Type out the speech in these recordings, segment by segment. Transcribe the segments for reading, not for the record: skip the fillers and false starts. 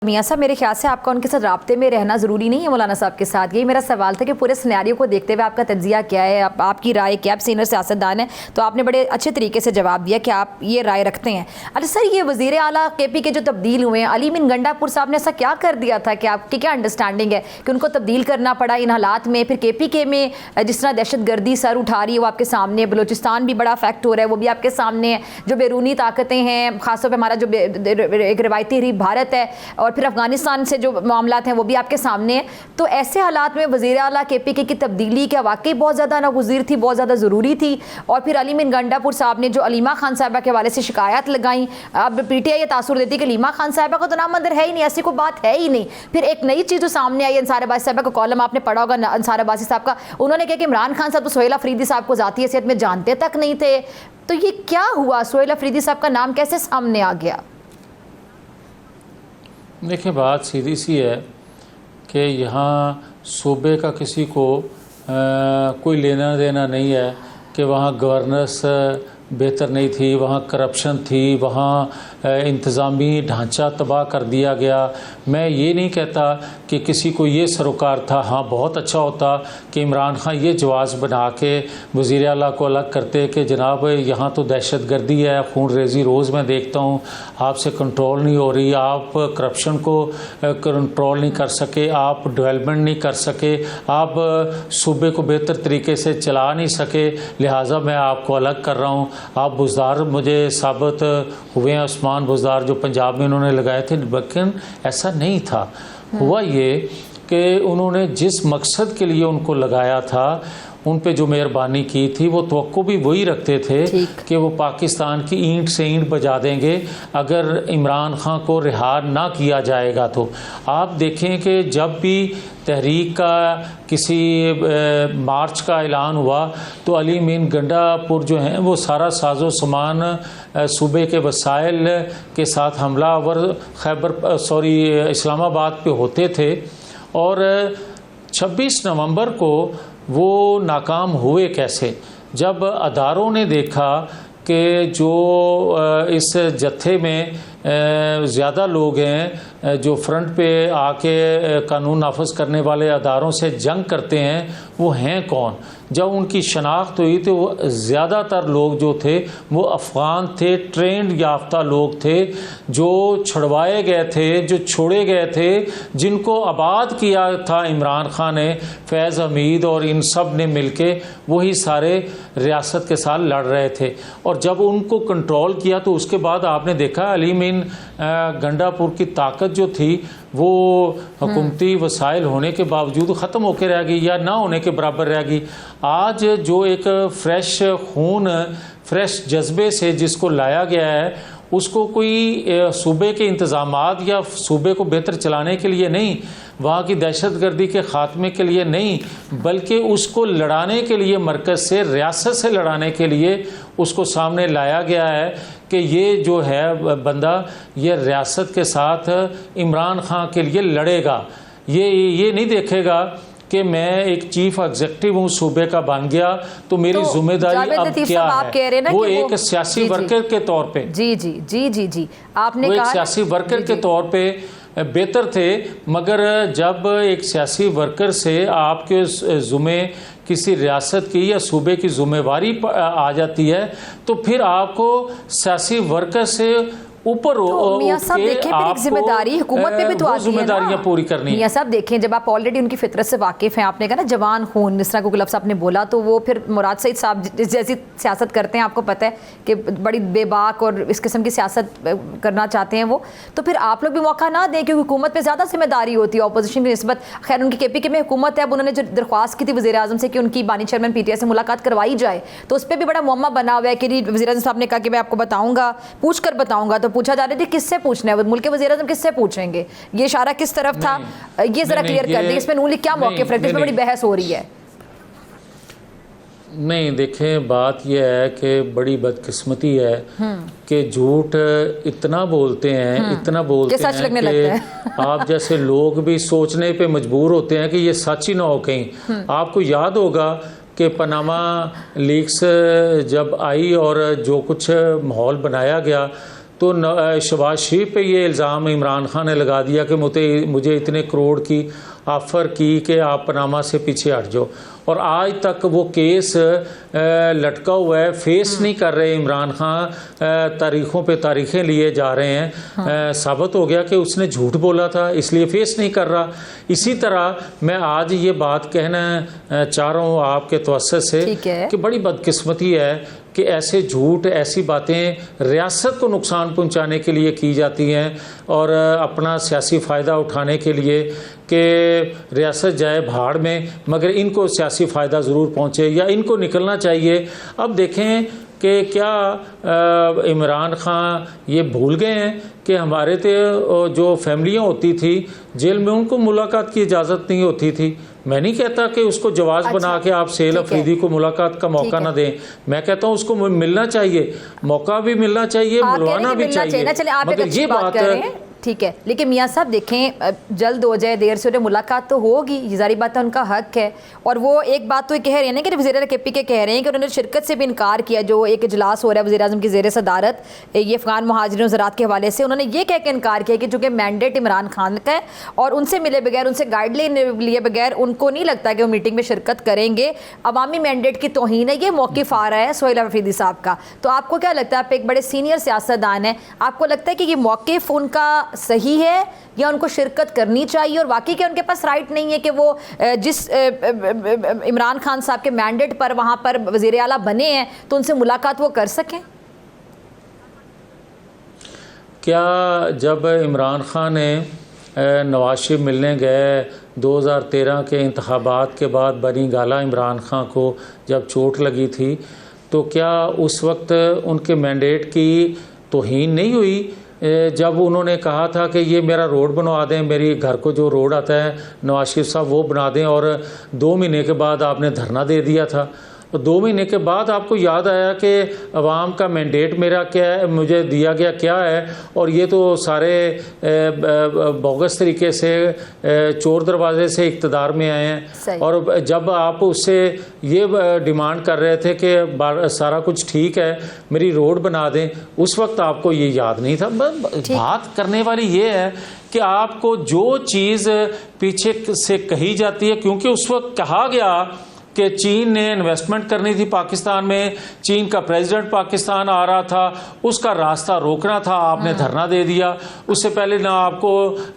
मियां साहब, मेरे ख्याल से आपका उनके साथ राब्ते में रहना ज़रूरी नहीं है मौलाना साहब के साथ। यही मेरा सवाल था कि पूरे सिनेरियो को देखते हुए आपका तज्जिया क्या है, आपकी राय क्या? आप सीनियर सियासतदान हैं तो आपने बड़े अच्छे तरीके से जवाब दिया कि आप ये राय रखते हैं। अच्छा सर, ये वज़ीर आला KP के जो तब्दील हुए हैं, अली मीन गंडापुर साहब ने ऐसा क्या कर दिया था कि आपकी क्या अंडरस्टैंडिंग है कि उनको तब्दील करना पड़ा इन हालात में? फिर KPK में जिस तरह दहशत गर्दी सर उठा रही है वो आपके सामने, बलूचिस्तान भी बड़ा अफेक्ट हो रहा है वो भी आपके सामने है, जो बैरूनी ताकतें हैं खासतौर पर हमारा जो एक रिवायती भारत है और फिर अफगानिस्तान से जो मामला हैं वो भी आपके सामने है। तो ऐसे हालात में वज़ीर आला KPK की तब्दीली क्या वाकई बहुत ज़्यादा नागुज़ीर थी, बहुत ज़्यादा ज़रूरी थी? और फिर अली मीन गंडापुर साहब ने जो अलीमा खान साहिबा के हवाले से शिकायत लगाई, अब PTI ये तासुर देती है कि अलीमा खान साहिबा का तो नाम अंदर है ही नहीं, ऐसी कोई बात है ही नहीं। फिर एक नई चीज़ जो सामने आई, अंसार अब्बासी साहिबा का कॉलम आपने पढ़ा होगा, अंसार अब्बासी साहब का, उन्होंने कहा कि इमरान खान साहब तो सोहेल अफरीदी साहब को ज़ाती हैसियत में जानते तक नहीं थे। तो ये क्या हुआ? सोहेल अफरीदी साहब का नाम कैसे सामने आ गया? देखिए, बात सीधी सी है कि यहाँ सूबे का किसी को कोई लेना देना नहीं है कि वहाँ गवर्नेंस बेहतर नहीं थी, वहाँ करप्शन थी, वहाँ इंतज़ामी ढांचा तबाह कर दिया गया। मैं ये नहीं कहता कि किसी को ये सरोकार था। हाँ, बहुत अच्छा होता कि इमरान खान ये जवाज़ बना के वज़ीर आला को अलग करते कि जनाब यहाँ तो दहशत गर्दी है, खून रेज़ी रोज़ मैं देखता हूँ, आपसे कंट्रोल नहीं हो रही, आप करप्शन को कंट्रोल नहीं कर सके, आप डेवलपमेंट नहीं कर सके, आप सूबे को बेहतर तरीके से चला नहीं सके, लिहाजा मैं आपको अलग कर रहा हूँ। आप बुज़दार मुझे साबित हुए हैं, उस्मान बुज़दार जो पंजाब में उन्होंने लगाए थे, लेकिन ऐसा नहीं था। हुआ ये कि उन्होंने जिस मकसद के लिए उनको लगाया था उन पे जो मेहरबानी की थी वो तवक्को भी वही रखते थे कि वो पाकिस्तान की ईंट से ईंट बजा देंगे अगर इमरान खान को रिहा ना किया जाएगा। तो आप देखें कि जब भी तहरीक का किसी मार्च का ऐलान हुआ तो अली मीन गंडापुर जो हैं वो सारा साजो सामान सूबे के वसाइल के साथ हमलावर इस्लामाबाद पे होते थे और 26 नवंबर को वो नाकाम हुए कैसे? जब अदारों ने देखा कि जो इस जत्थे में ज़्यादा लोग हैं जो फ्रंट पे आके कानून नाफज करने वाले अदारों से जंग करते हैं, वो हैं कौन? जब उनकी शनाख्त हुई तो वो ज़्यादातर लोग जो थे वो अफ़गान थे, ट्रेंड याफ्ता लोग थे, जो छुड़वाए गए थे, जो छोड़े गए थे, जिनको आबाद किया था इमरान खान ने, फैज़ हमीद और इन सब ने मिलके वही सारे रियासत के साथ लड़ रहे थे। और जब उनको कंट्रोल किया तो उसके बाद आपने देखा अली मीन गंडापुर की ताकत जो थी वो हुकूमती वसाइल होने के बावजूद ख़त्म होकर रह गई या ना होने के बराबर रह गई। आज जो एक फ़्रेश खून, फ्रेश जज्बे से जिसको लाया गया है, उसको कोई सूबे के इंतज़ामात या सूबे को बेहतर चलाने के लिए नहीं, वहाँ की दहशत गर्दी के ख़ात्मे के लिए नहीं, बल्कि उसको लड़ाने के लिए, मरकज़ से, रियासत से लड़ाने के लिए उसको सामने लाया गया है कि ये जो है बंदा ये रियासत के साथ इमरान खान के लिए लड़ेगा। ये नहीं देखेगा कि मैं एक चीफ एग्जीक्यूटिव हूँ, सूबे का बन गया तो मेरी जिम्मेदारी अब क्या है। वो एक सियासी वर्कर के तौर पे जी आपने वो एक सियासी वर्कर के तौर पे बेहतर थे, मगर जब एक सियासी वर्कर से आपके ज़ुम्मे किसी रियासत की या सूबे की ज़िम्मेवारी आ जाती है तो फिर आपको सियासी वर्कर से ऊपर मियां साहब देखें, फिर एक जिम्मेदारी हुकूमत पे भी तो आती है, जिम्मेदारियां पूरी करनी है। मियां साहब देखें, जब आप ऑलरेडी उनकी फितरत से वाकिफ़ हैं, आपने कहा ना जवान खून, जिस तरह को लफ्ज़ आपने बोला, तो वो फिर मुराद सईद साहब जैसी सियासत करते हैं, आपको पता है कि बड़ी बेबाक और इस किस्म की सियासत करना चाहते हैं वो। तो फिर आप लोग भी मौका ना दें क्योंकि हुकूमत पर ज़्यादा जिम्मेदारी होती है अपोजिशन की निस्बत। खैर उनकी KPK में हुकूमत है, अब उन्होंने जो दरख्वास्त की थी वज़ीर आज़म से कि उनकी बानी चेयरमैन PTI से मुलाकात करवाई जाए, तो उस पर भी बड़ा मुअम्मा बना हुआ है कि वज़ीर आज़म साहब ने कहा कि मैं आपको बताऊँगा, पूछ कर बताऊँगा। तो पूछा जा रहा है किससे पूछना है, मुल्क के वज़ीर आज़म किससे पूछेंगे? ये इशारा किस तरफ था, ये जरा क्लियर कर दें। इसमें नून लीग क्या मौक़िफ़ रखती है? इसमें बड़ी बहस हो रही है। नहीं, देखें, बात यह है कि बड़ी बदकिस्मती है कि झूठ इतना बोलते हैं, इतना बोलते हैं कि आप जैसे लोग भी सोचने पे मजबूर होते हैं कि ये सच ही ना हो कहीं। आपको याद होगा कि पनामा लीक्स जब आई और जो कुछ माहौल बनाया गया तो शहबाज शरीफ पे ये इल्ज़ाम इमरान खान ने लगा दिया कि मुझे इतने करोड़ की ऑफ़र की कि आप पनामा से पीछे हट जाओ, और आज तक वो केस लटका हुआ है, फेस नहीं कर रहे इमरान खान, तारीखों पे तारीखें लिए जा रहे हैं। साबित हो गया कि उसने झूठ बोला था, इसलिए फेस नहीं कर रहा। इसी तरह मैं आज ये बात कहना चाह रहा हूँ आपके तवस्सुत से कि बड़ी बदकिस्मती है कि ऐसे झूठ, ऐसी बातें रियासत को नुकसान पहुंचाने के लिए की जाती हैं और अपना सियासी फ़ायदा उठाने के लिए कि रियासत जाए भाड़ में, मगर इनको सियासी फ़ायदा ज़रूर पहुंचे या इनको निकलना चाहिए। अब देखें कि क्या इमरान खान ये भूल गए हैं कि हमारे तो जो फैमिलियाँ होती थी जेल में, उनको मुलाकात की इजाज़त नहीं होती थी। मैं नहीं कहता कि उसको जवाब बना के आप सेल अफरीदी को मुलाकात का मौका ना दें, मैं कहता हूँ उसको मिलना चाहिए, मौका भी मिलना चाहिए, बुलवाना भी चाहिए। मगर ये बात ठीक है, लेकिन मियाँ साहब देखें, जल्द हो जाए देर से उन्हें मुलाकात तो होगी, ये जारी बात है, उनका हक है। और वो एक बात तो कह रहे हैं ना कि वज़ीर KP के कह रहे हैं कि उन्होंने शिरकत से भी इनकार किया, जो एक इजलास हो रहा है वज़ीर आज़म की ज़ेर सदारत ये अफ़गान मुहाजिरों ज़रात के हवाले से, उन्होंने ये कह के इनकार किया कि चूँकि मैंडेट इमरान खान का है और उनसे मिले बगैर, उनसे गाइडलाइन लिए बगैर उनको नहीं लगता कि वो मीटिंग में शिरकत करेंगे। अवामी मैंडेट की तौहीन है, ये मौक़िफ़ आ रहा है सोहेल अफरीदी साहब का। तो आपको क्या लगता है, आप एक बड़े सीनियर सियासतदान हैं, आपको लगता है कि ये मौक़िफ़ उनका सही है या उनको शिरकत करनी चाहिए? और वाकई क्या उनके पास राइट नहीं है कि वो जिस इमरान खान साहब के मैंडेट पर वहाँ पर वज़ीर आला बने हैं तो उनसे मुलाकात वो कर सकें? क्या जब इमरान खान ने नवाज शरीफ मिलने गए 2013 के इंतखाबात के बाद, बनी गाला इमरान खान को जब चोट लगी थी, तो क्या उस वक्त उनके मैंडेट की तौहीन नहीं हुई जब उन्होंने कहा था कि ये मेरा रोड बनवा दें, मेरी घर को जो रोड आता है नवाज शरीफ साहब वो बना दें, और 2 महीने के बाद आपने धरना दे दिया था। और 2 महीने के बाद आपको याद आया कि अवाम का मैंडेट मेरा क्या है, मुझे दिया गया क्या है, और ये तो सारे बोगस तरीके से चोर दरवाजे से इक़्तिदार में आए हैं। और जब आप उससे ये डिमांड कर रहे थे कि सारा कुछ ठीक है, मेरी रोड बना दें, उस वक्त आपको ये याद नहीं था। बात करने वाली ये है कि आपको जो चीज़ पीछे से कही जाती है, क्योंकि उस वक्त कहा गया कि चीन ने इन्वेस्टमेंट करनी थी पाकिस्तान में, चीन का प्रेसिडेंट पाकिस्तान आ रहा था, उसका रास्ता रोकना था, आपने धरना दे दिया। उससे पहले ना आपको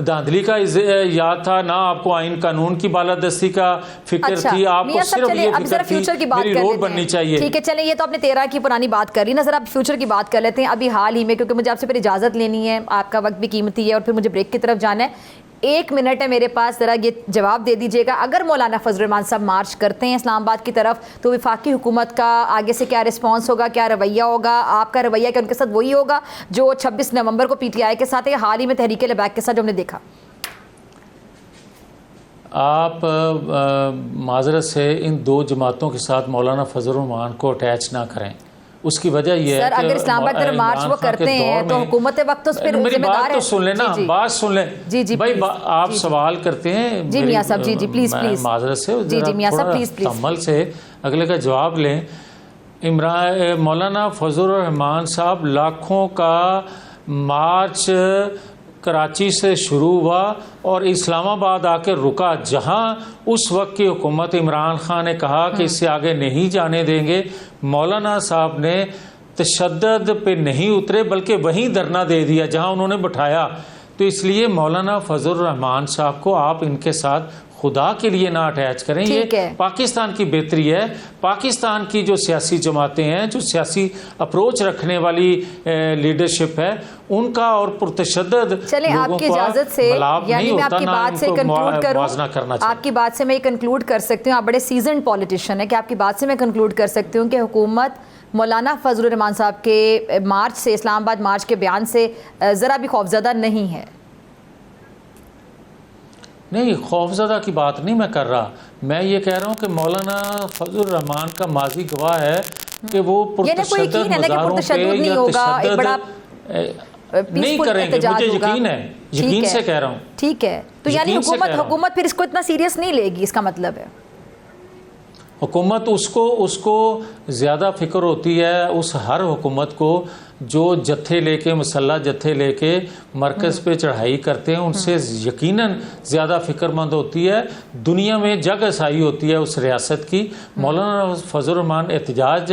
धांधली का याद था, ना आपको आइन कानून की बालादस्ती का फिक्र थी, आपको सिर्फ ये फिक्र थी मेरी रोड बननी चाहिए। ठीक है, चलें, ये तो आपने 13 की पुरानी बात कर ली ना, जरा आप फ्यूचर की बात कर लेते हैं अभी हाल ही में, क्योंकि मुझे आपसे फिर इजाज़त लेनी है, आपका वक्त भी कीमती है और फिर मुझे ब्रेक की तरफ जाना है। 1 मिनट है मेरे पास, ज़रा ये जवाब दे दीजिएगा, अगर मौलाना फजल रहमान साहब मार्च करते हैं इस्लामाबाद की तरफ तो वफाकी हुकूमत का आगे से क्या रिस्पॉन्स होगा, क्या रवैया होगा? आपका रवैया क्या उनके साथ वही होगा जो 26 नवंबर को PTI के साथ है, हाल ही में तहरीक लबैक के साथ जो हमने देखा? आप माजरत से इन 2 जमातों के साथ मौलाना फजल रहमान को अटैच ना करें। उसकी वजह यह है कि अगर इस्लामाबाद की तरफ मार्च वो करते हैं तो हुकूमत वक्त तो फिर मेरी बात तो सुन लेना, बात सुन ले। जी भाई आप सवाल करते हैं जी मियां साहब, जी प्लीज माजरत से, जी मियां साहब प्लीज तअम्मुल से अगले का जवाब लें। मौलाना फजल रहमान साहब, लाखों का मार्च कराची से शुरू हुआ और इस्लामाबाद आकर रुका, जहां उस वक्त की हुकूमत इमरान खान ने कहा कि इससे आगे नहीं जाने देंगे। मौलाना साहब ने तशद्दुद पे नहीं उतरे बल्कि वहीं धरना दे दिया जहां उन्होंने बिठाया। तो इसलिए मौलाना फजल रहमान साहब को आप इनके साथ खुदा के लिए ना अटैच करें। ये पाकिस्तान की बेहतरी है, पाकिस्तान की जो सियासी जमातें हैं, जो सियासी अप्रोच रखने वाली लीडरशिप है, उनका और पुरतशद्दुद लोगों को इजाजत से, यानी मैं आपकी बात से कंक्लूड करूं, आपकी बात से मैं कंक्लूड कर सकती हूँ, आप बड़े सीजन्ड पॉलिटिशियन है, कि आपकी बात से मैं कंक्लूड कर सकती हूँ कि हुकूमत मौलाना फजल रहमान साहब के मार्च से, इस्लामाबाद मार्च के बयान से ज़रा भी खौफज़दा नहीं है। नहीं, खौफज़दा की बात नहीं मैं कर रहा, मैं ये कह रहा हूँ कि मौलाना फजल रहमान का माजी गवाह है कि वो पुरतशद्दुद मज़ारों पे या तशद्दुद नहीं करेंगे, मुझे यकीन है, यकीन से कह रहा हूँ। ठीक है, तो यानी हुकूमत फिर इसको इतना सीरियस नहीं लेगी, इसका मतलब है हुकूमत उसको ज़्यादा फ़िक्र होती है, उस हर हुकूमत को जो जत्थे लेके मसल्ला जत्थे लेके मरकज़ पे चढ़ाई करते हैं उनसे यकीनन ज़्यादा फ़िक्रमंद होती है, दुनिया में जग आसाई होती है उस रियासत की। मौलाना फजल रहमान एहतजाज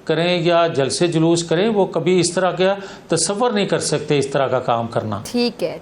करें या जलसे जुलूस करें, वो कभी इस तरह का तसव्वुर नहीं कर सकते इस तरह का काम करना। ठीक है।